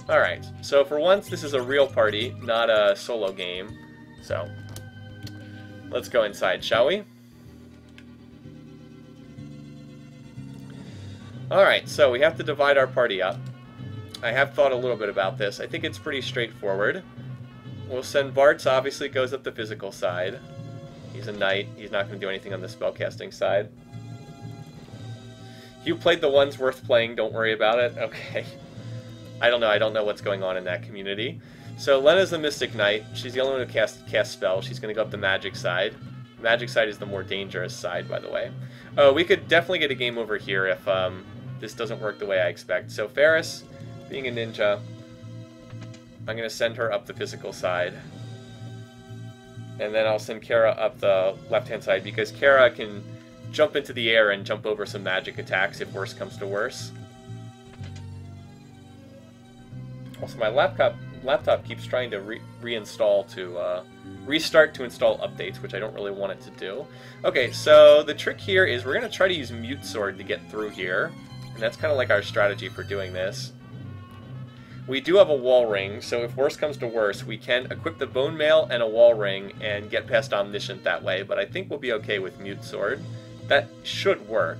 Alright, so for once this is a real party, not a solo game. So, let's go inside, shall we? Alright, so we have to divide our party up. I have thought a little bit about this. I think it's pretty straightforward. We'll send Bartz, obviously goes up the physical side. He's a knight. He's not going to do anything on the spellcasting side. You played the ones worth playing, don't worry about it. Okay. I don't know what's going on in that community. So Lena's the Mystic Knight. She's the only one who casts spells. She's going to go up the magic side. Magic side is the more dangerous side, by the way. Oh, we could definitely get a game over here if this doesn't work the way I expect. So Ferris, being a ninja, I'm going to send her up the physical side. And then I'll send Kara up the left-hand side, because Kara can jump into the air and jump over some magic attacks if worse comes to worse. Also, my laptop keeps trying to restart to install updates, which I don't really want it to do. Okay, so the trick here is we're going to try to use Mute Sword to get through here. And that's kind of like our strategy for doing this. We do have a wall ring, so if worse comes to worse, we can equip the bone mail and a wall ring and get past Omniscient that way, but I think we'll be okay with Mute Sword. That should work.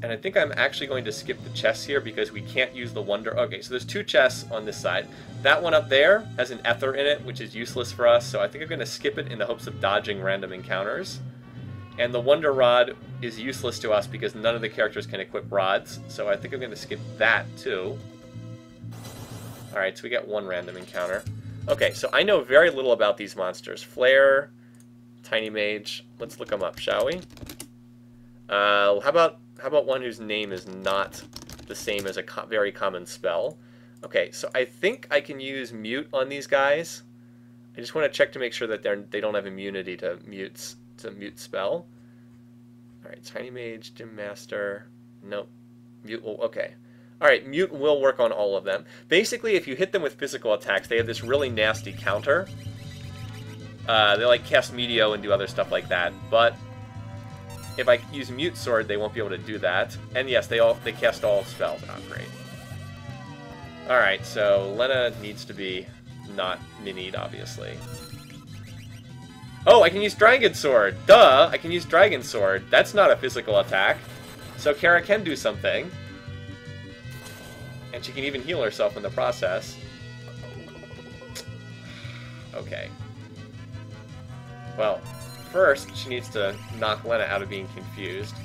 And I think I'm actually going to skip the chests here because we can't use the Wonder... Okay, so there's two chests on this side. That one up there has an Ether in it, which is useless for us, so I think I'm going to skip it in the hopes of dodging random encounters. And the Wonder Rod is useless to us because none of the characters can equip rods, so I think I'm going to skip that too. Alright, so we get one random encounter. Okay, so I know very little about these monsters. Flare, Tiny Mage, let's look them up, shall we? How about one whose name is not the same as a very common spell? Okay, so I think I can use Mute on these guys. I just want to check to make sure that they don't have immunity to mute spell. Alright, Tiny Mage, Dim Master, nope. Mute will, okay. Alright, Mute will work on all of them. Basically, if you hit them with physical attacks, they have this really nasty counter. They like cast Meteo and do other stuff like that, but if I use Mute Sword, they won't be able to do that. And yes, they cast all spells. Oh, great. Alright, so Lena needs to be not minied, obviously. Oh, I can use Dragon Sword! Duh! I can use Dragon Sword. That's not a physical attack. So Kara can do something. And she can even heal herself in the process. Okay. Well, first, she needs to knock Lena out of being confused.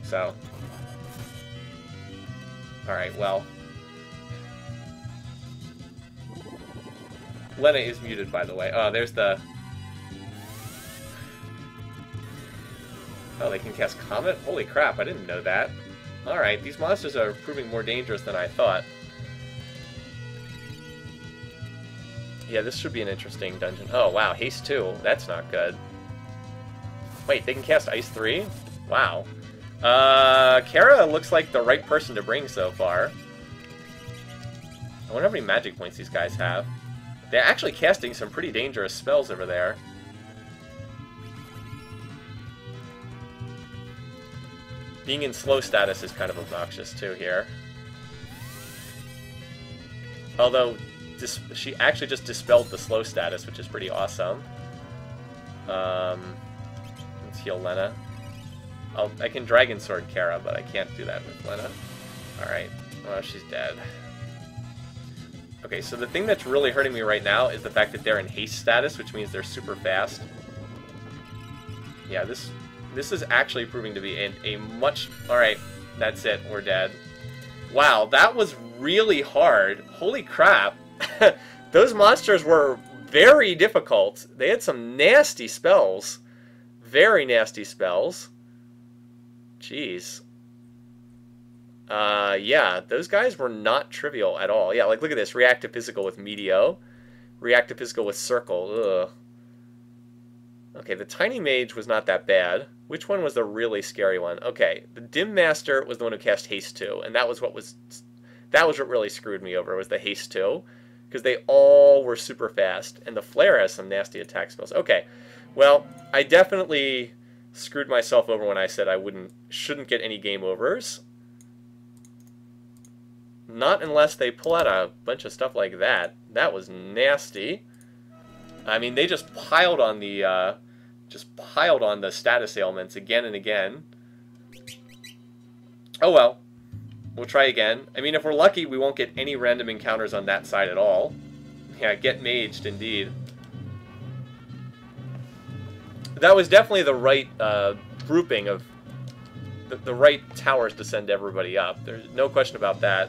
So. Alright, well. Lena is muted, by the way. Oh, there's the... Oh, they can cast Comet? Holy crap, I didn't know that. Alright, these monsters are proving more dangerous than I thought. Yeah, this should be an interesting dungeon. Oh, wow, Haste 2. That's not good. Wait, they can cast Ice 3? Wow. Kara looks like the right person to bring so far. I wonder how many magic points these guys have. They're actually casting some pretty dangerous spells over there. Being in slow status is kind of obnoxious too here. Although, she actually just dispelled the slow status, which is pretty awesome. Let's heal Lena. I can Dragon Sword Kara, but I can't do that with Lena. Alright, well, she's dead. Okay, so the thing that's really hurting me right now is the fact that they're in haste status, which means they're super fast. Yeah, this is actually proving to be a much... Alright, that's it, we're dead. Wow, that was really hard. Holy crap. Those monsters were very difficult. They had some nasty spells. Very nasty spells. Jeez. Yeah, those guys were not trivial at all. Yeah, like, look at this. Reactive Physical with Meteo. Reactive Physical with Circle. Ugh. Okay, the Tiny Mage was not that bad. Which one was the really scary one? Okay, the Dim Master was the one who cast Haste 2, and that was what really screwed me over, was the Haste 2, because they all were super fast, and the Flare has some nasty attack spells. Okay, well, I definitely screwed myself over when I said I shouldn't get any game overs. Not unless they pull out a bunch of stuff like that. That was nasty. I mean, they just piled on the status ailments again and again. Oh well. We'll try again. I mean, if we're lucky, we won't get any random encounters on that side at all. Yeah, get maged, indeed. That was definitely the right grouping of the right towers to send everybody up. There's no question about that.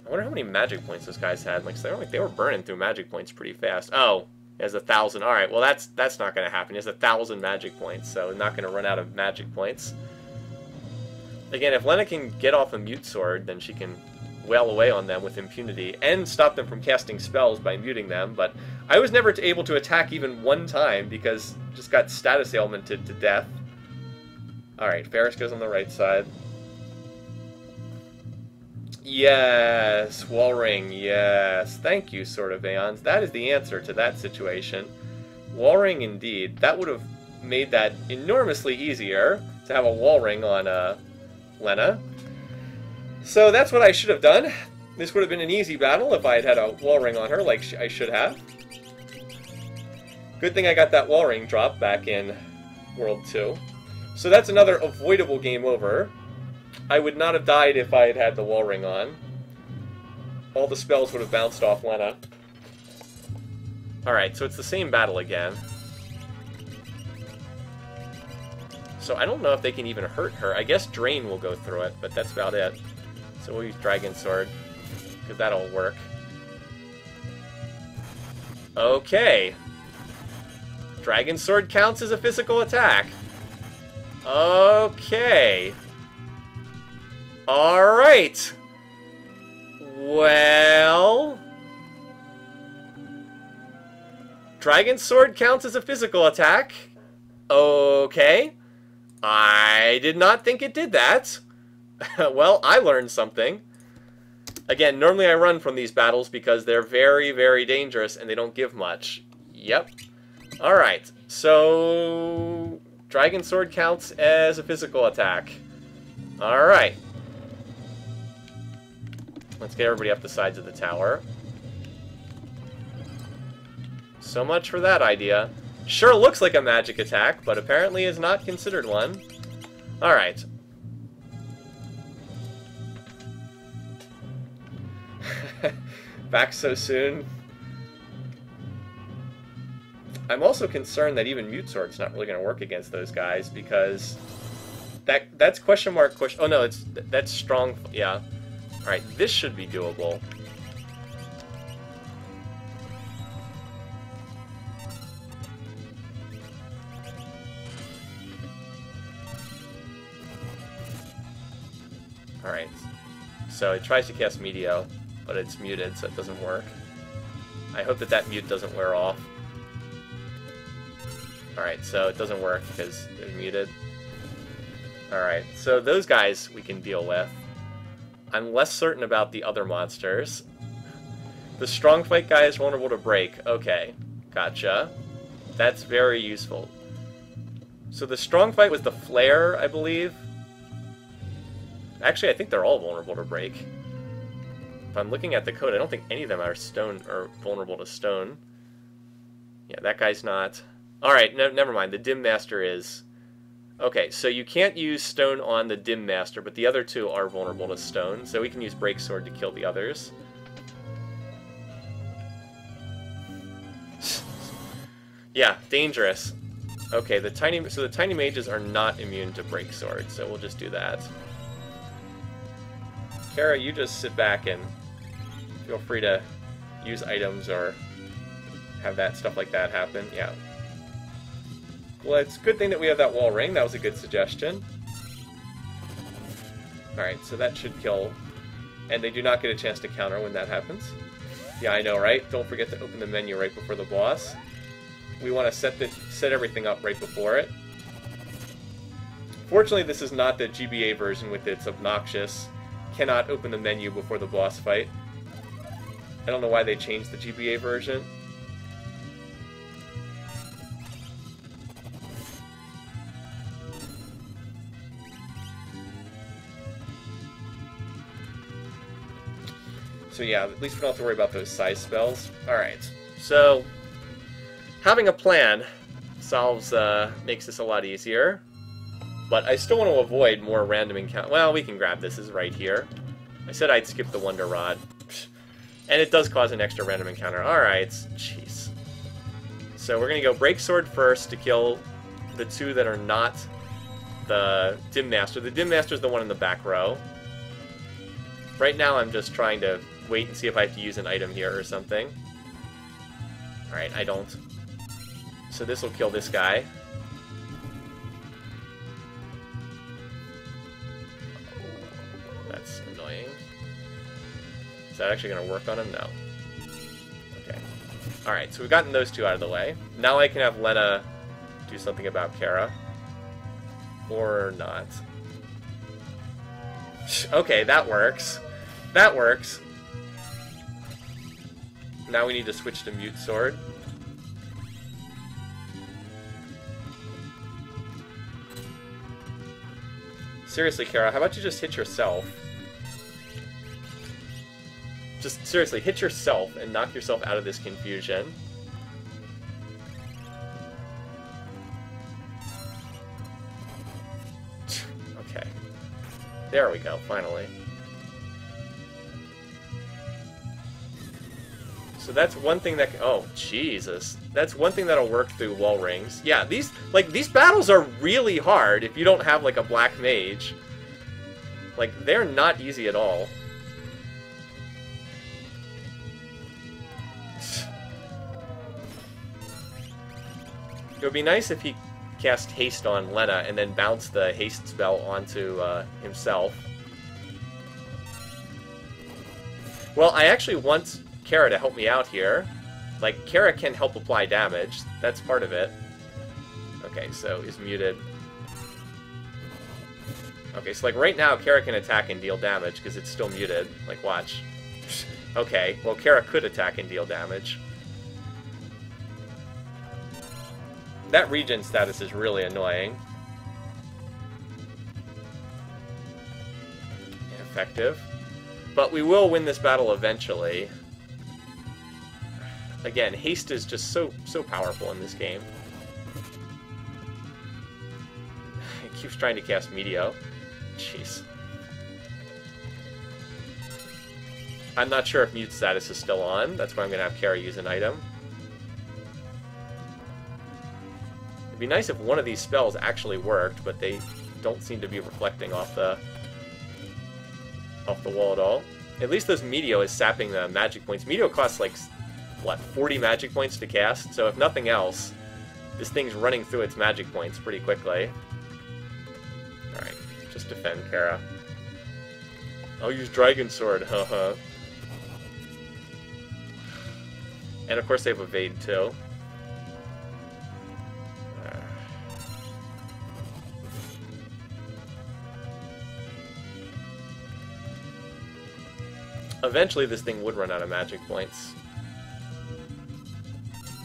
I wonder how many magic points those guys had. Like, they were burning through magic points pretty fast. Oh, he has 1,000. All right, well that's not going to happen. He has 1,000 magic points, so not going to run out of magic points. Again, if Lena can get off a mute sword, then she can wail away on them with impunity and stop them from casting spells by muting them. But I was never able to attack even one time because just got status ailmented to death. All right, Ferris goes on the right side. Yes, wall ring, yes. Thank you, Sword of Aeons. That is the answer to that situation. Wall ring, indeed. That would have made that enormously easier to have a wall ring on Lena. So that's what I should have done. This would have been an easy battle if I had had a wall ring on her like I should have. Good thing I got that wall ring drop back in World 2. So that's another avoidable game over. I would not have died if I had had the wall ring on. All the spells would have bounced off Lena. Alright, so it's the same battle again. So I don't know if they can even hurt her. I guess Drain will go through it, but that's about it. So we'll use Dragon Sword, because that'll work. Okay. Dragon Sword counts as a physical attack. Okay. Alright. Well... Dragon Sword counts as a physical attack. Okay. I did not think it did that. Well, I learned something. Again, normally I run from these battles because they're very, very dangerous and they don't give much. Yep. Alright, so... Dragon Sword counts as a physical attack. Alright. Let's get everybody up the sides of the tower. So much for that idea. Sure looks like a magic attack, but apparently is not considered one. Alright. Back so soon. I'm also concerned that even Mute Sword's not really going to work against those guys, because that's question mark question. Oh no, that's strong. Yeah. Alright, this should be doable. Alright, so it tries to cast Meteor, but it's muted, so it doesn't work. I hope that mute doesn't wear off. Alright, so it doesn't work because they're muted. Alright, so those guys we can deal with. I'm less certain about the other monsters. The Strong Fight guy is vulnerable to break. Okay, gotcha. That's very useful. So the Strong Fight was the Flare, I believe. Actually, I think they're all vulnerable to break. If I'm looking at the code, I don't think any of them are vulnerable to stone. Yeah, that guy's not. Alright, never mind. The Dim Master is... Okay, so you can't use stone on the Dim Master, but the other two are vulnerable to stone, so we can use Break Sword to kill the others. Yeah, dangerous. Okay, the tiny mages are not immune to Break Sword, so we'll just do that. Kara, you just sit back and feel free to use items or have that stuff like that happen. Yeah. Well, it's a good thing that we have that wall ring. That was a good suggestion. Alright, so that should kill. And they do not get a chance to counter when that happens. Yeah, I know, right? Don't forget to open the menu right before the boss. We want to set everything up right before it. Fortunately, this is not the GBA version with its obnoxious cannot open the menu before the boss fight. I don't know why they changed the GBA version. So yeah, at least we don't have to worry about those size spells. Alright, so having a plan makes this a lot easier. But I still want to avoid more random encounter. Well, we can grab this. This is right here. I said I'd skip the Wonder Rod. And it does cause an extra random encounter. Alright, jeez. So we're going to go Break Sword first to kill the two that are not the Dim Master. The Dim Master is the one in the back row. Right now I'm just trying to wait and see if I have to use an item here or something. Alright, I don't. So this will kill this guy. That's annoying. Is that actually going to work on him? No. Okay. Alright, so we've gotten those two out of the way. Now I can have Lena do something about Kara. Or not. Okay, that works. That works. Now we need to switch to Mute Sword. Seriously, Kara, how about you just hit yourself? Just seriously, hit yourself and knock yourself out of this confusion. Okay. There we go, finally. So that's one thing that oh, Jesus. That's one thing that'll work through wall rings. Yeah, these battles are really hard if you don't have, like, a black mage. Like, they're not easy at all. It would be nice if he cast haste on Lena and then bounced the haste spell onto himself. Well, I actually want Kara to help me out here. Like, Kara can help apply damage. That's part of it. Okay, so is muted. Okay, so like right now, Kara can attack and deal damage because it's still muted. Like, watch. Okay, well, Kara could attack and deal damage. That regen status is really annoying. Effective. But we will win this battle eventually. Again, haste is just so powerful in this game. It keeps trying to cast Meteo. Jeez. I'm not sure if mute status is still on. That's why I'm going to have Kara use an item. It'd be nice if one of these spells actually worked, but they don't seem to be reflecting off the wall at all. At least this Meteo is sapping the magic points. Meteo costs like, what, 40 magic points to cast? So if nothing else, this thing's running through its magic points pretty quickly. Alright, just defend Kara. I'll use Dragon Sword, haha. And of course they have Evade too. Eventually this thing would run out of magic points.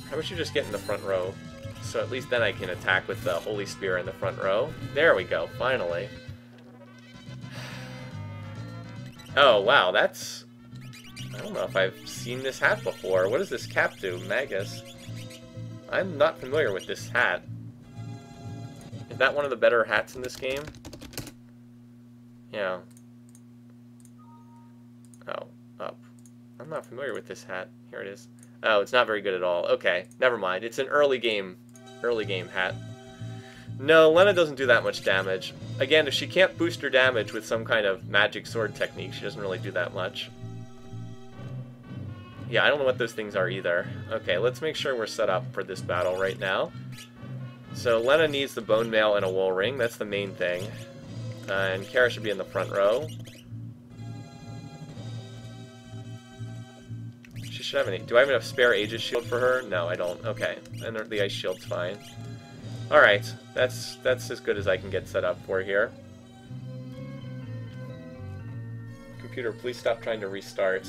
How about you just get in the front row? So at least then I can attack with the Holy Spear in the front row. There we go, finally. Oh, wow, that's... I don't know if I've seen this hat before. What does this cap do? Magus. I'm not familiar with this hat. Is that one of the better hats in this game? Yeah. Oh, up. I'm not familiar with this hat. Here it is. Oh, it's not very good at all. Okay, never mind. It's an early game hat. No, Lena doesn't do that much damage. Again, if she can't boost her damage with some kind of magic sword technique, she doesn't really do that much. Yeah, I don't know what those things are either. Okay, let's make sure we're set up for this battle right now. So Lena needs the bone mail and a wool ring. That's the main thing. And Kara should be in the front row. She should have any. Do I have enough spare Aegis shield for her? No, I don't. Okay, and the ice shield's fine. Alright, that's as good as I can get set up for here. Computer, please stop trying to restart.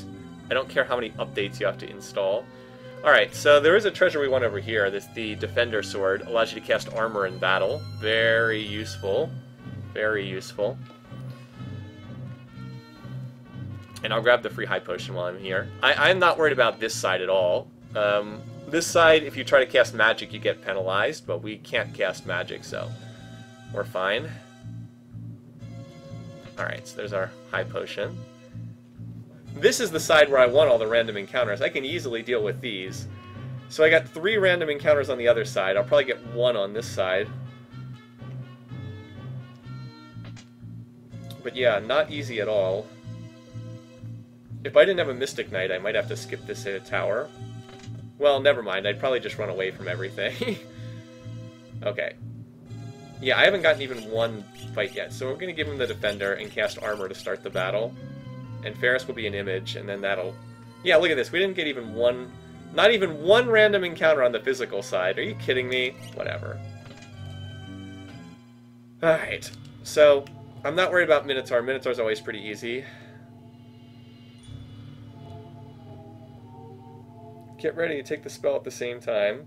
I don't care how many updates you have to install. Alright, so there is a treasure we want over here. This the Defender Sword. Allows you to cast armor in battle. Very useful. Very useful. And I'll grab the free high potion while I'm here. I'm not worried about this side at all. This side, if you try to cast magic, you get penalized, but we can't cast magic, so we're fine. Alright, so there's our high potion. This is the side where I want all the random encounters. I can easily deal with these. So I got 3 random encounters on the other side. I'll probably get 1 on this side. But yeah, not easy at all. If I didn't have a Mystic Knight, I might have to skip this tower. Well, never mind. I'd probably just run away from everything. Okay. Yeah, I haven't gotten even 1 fight yet, so we're going to give him the Defender and cast Armor to start the battle. And Ferris will be an image, and then that'll... Yeah, look at this. We didn't get even 1... Not even 1 random encounter on the physical side. Are you kidding me? Whatever. Alright. So, I'm not worried about Minotaur. Minotaur's always pretty easy. Get ready to take the spell at the same time.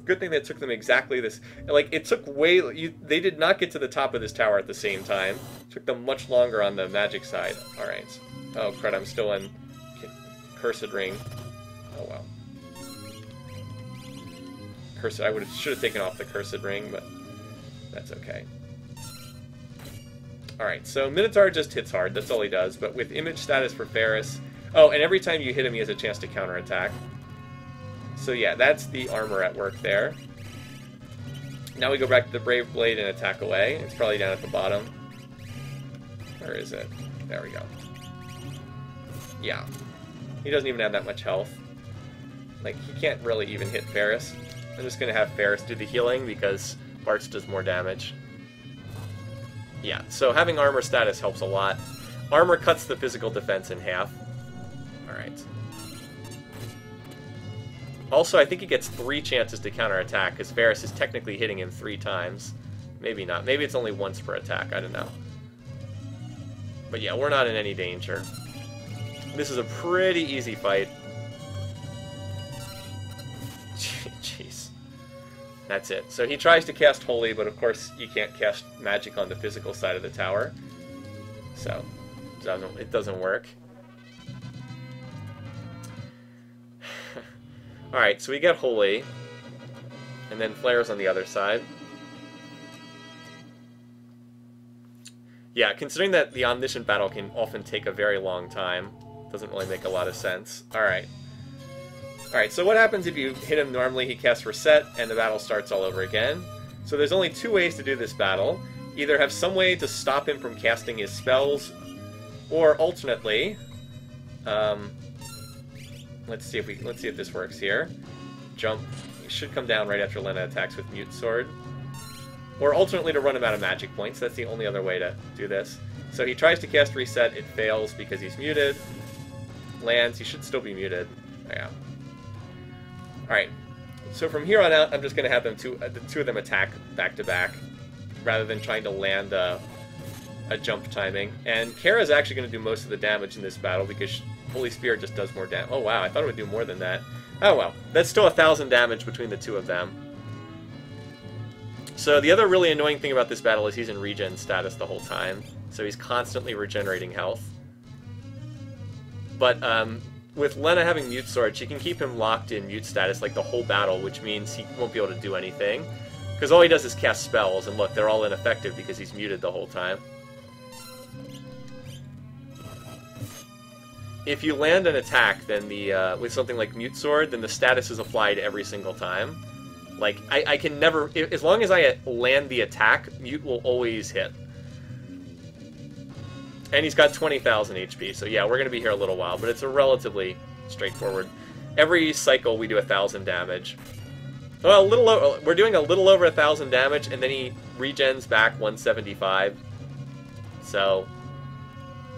Good thing that took them exactly this... Like, it took way... they did not get to the top of this tower at the same time. It took them much longer on the magic side. Alright. Oh, crud, I'm still in Cursed Ring. Oh, well. Cursed... I should have taken off the Cursed Ring, but that's okay. Alright, so Minotaur just hits hard. That's all he does. But with image status for Ferris... Oh, and every time you hit him, he has a chance to counterattack. So yeah, that's the armor at work there. Now we go back to the Brave Blade and attack away. It's probably down at the bottom. Where is it? There we go. Yeah. He doesn't even have that much health. Like, he can't really even hit Ferris. I'm just going to have Ferris do the healing because Bartz does more damage. Yeah, so having armor status helps a lot. Armor cuts the physical defense in half. Alright. Also, I think he gets 3 chances to counterattack, because Ferris is technically hitting him 3 times. Maybe not. Maybe it's only once per attack. I don't know. But yeah, we're not in any danger. This is a pretty easy fight. Jeez. That's it. So he tries to cast Holy, but of course you can't cast magic on the physical side of the tower. So, it doesn't work. Alright, so we get Holy, and then Flares on the other side. Yeah, considering that the Omniscient battle can often take a very long time, doesn't really make a lot of sense. Alright. Alright, so what happens if you hit him normally? He casts Reset, and the battle starts all over again. So there's only 2 ways to do this battle. Either have some way to stop him from casting his spells, or alternately... Let's see if this works here. Jump. He should come down right after Lena attacks with Mute Sword. Or alternately to run him out of magic points. That's the only other way to do this. So he tries to cast Reset. It fails because he's muted. Lands. He should still be muted. Yeah. Alright. So from here on out, I'm just going to have them the 2 of them attack back to back, rather than trying to land a jump timing. And Kara's actually going to do most of the damage in this battle because Holy Spirit just does more damage. Oh wow, I thought it would do more than that. Oh well, that's still 1,000 damage between the 2 of them. So the other really annoying thing about this battle is he's in regen status the whole time, so he's constantly regenerating health. But with Lena having Mute Sword, she can keep him locked in mute status like the whole battle, which means he won't be able to do anything. Because all he does is cast spells, and look, they're all ineffective because he's muted the whole time. If you land an attack, then with something like Mute Sword, then the status is applied every single time. Like, I can never... As long as I land the attack, Mute will always hit. And he's got 20,000 HP, so yeah, we're going to be here a little while, but it's a relatively straightforward. Every cycle we do 1,000 damage. Well, we're doing a little over 1,000 damage, and then he regens back 175. So...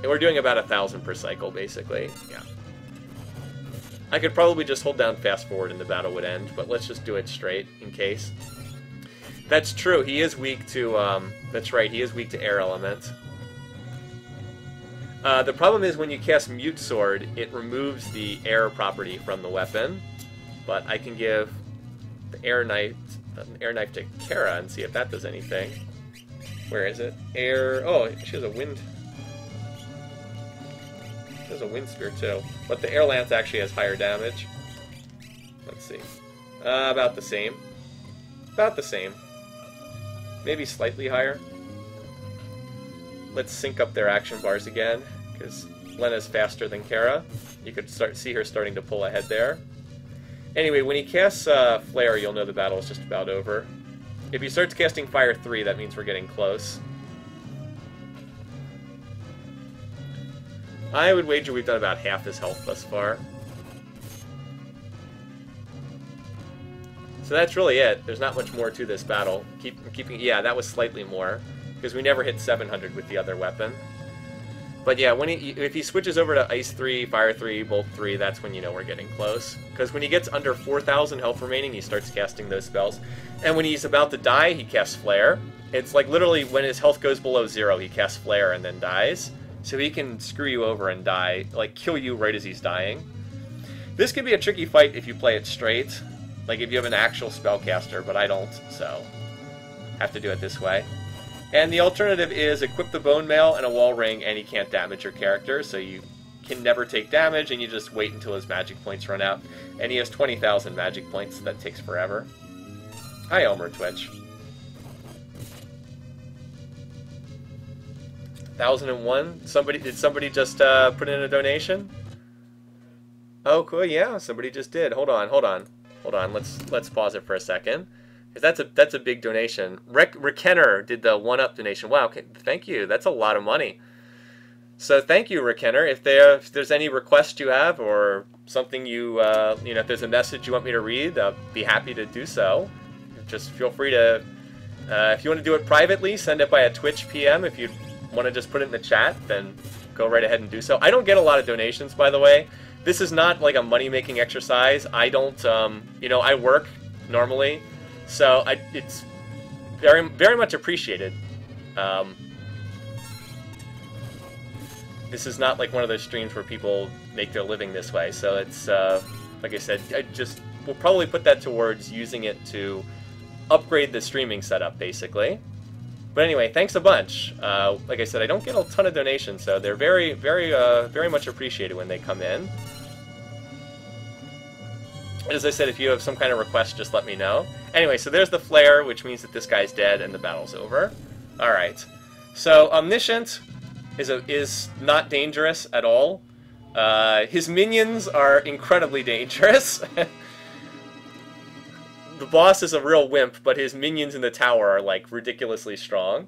we're doing about 1,000 per cycle, basically. Yeah. I could probably just hold down fast forward and the battle would end, but let's just do it straight, in case. That's true, he is weak to, that's right, he is weak to air element. The problem is when you cast Mute Sword, it removes the air property from the weapon, but I can give the air knife to Kara and see if that does anything. Where is it? Air. Oh, she has a wind. She has a wind spear too. But the air lance actually has higher damage. Let's see. About the same. About the same. Maybe slightly higher. Let's sync up their action bars again, because Lena's faster than Kara. You could see her starting to pull ahead there. Anyway, when he casts Flare, you'll know the battle is just about over. If he starts casting Fire 3, that means we're getting close. I would wager we've done about half his health thus far. So that's really it. There's not much more to this battle. Yeah, that was slightly more, because we never hit 700 with the other weapon. But yeah, if he switches over to Ice 3, Fire 3, Bolt 3, that's when you know we're getting close. Because when he gets under 4,000 health remaining, he starts casting those spells. And when he's about to die, he casts Flare. It's like literally when his health goes below 0, he casts Flare and then dies. So he can screw you over and die, like kill you right as he's dying. This could be a tricky fight if you play it straight. Like if you have an actual spellcaster, but I don't, so have to do it this way. And the alternative is equip the Bone Mail and a Wall Ring, and he can't damage your character, so you can never take damage, and you just wait until his magic points run out. And he has 20,000 magic points, so that takes forever. Hi, Elmer Twitch. 1001? Did somebody just put in a donation? Oh, cool, yeah, somebody just did. Hold on. Let's pause it for a second. That's a big donation. Rick did the 1-up donation. Wow, thank you. That's a lot of money. So thank you, Rick. If there's any request you have or something if there's a message you want me to read, I'll be happy to do so. Just feel free to, if you want to do it privately, send it by a Twitch PM. If you want to just put it in the chat, then go right ahead and do so. I don't get a lot of donations, by the way. This is not like a money-making exercise. I don't, I work normally. So it's very, very much appreciated. This is not like one of those streams where people make their living this way. So it's, like I said, we'll probably put that towards using it to upgrade the streaming setup, basically. But anyway, thanks a bunch. Like I said, I don't get a ton of donations, so they're very, very, very much appreciated when they come in. As I said, if you have some kind of request, just let me know. Anyway, so there's the flare, which means that this guy's dead and the battle's over. Alright. So, Omniscient is not dangerous at all. His minions are incredibly dangerous. The boss is a real wimp, but his minions in the tower are, like, ridiculously strong.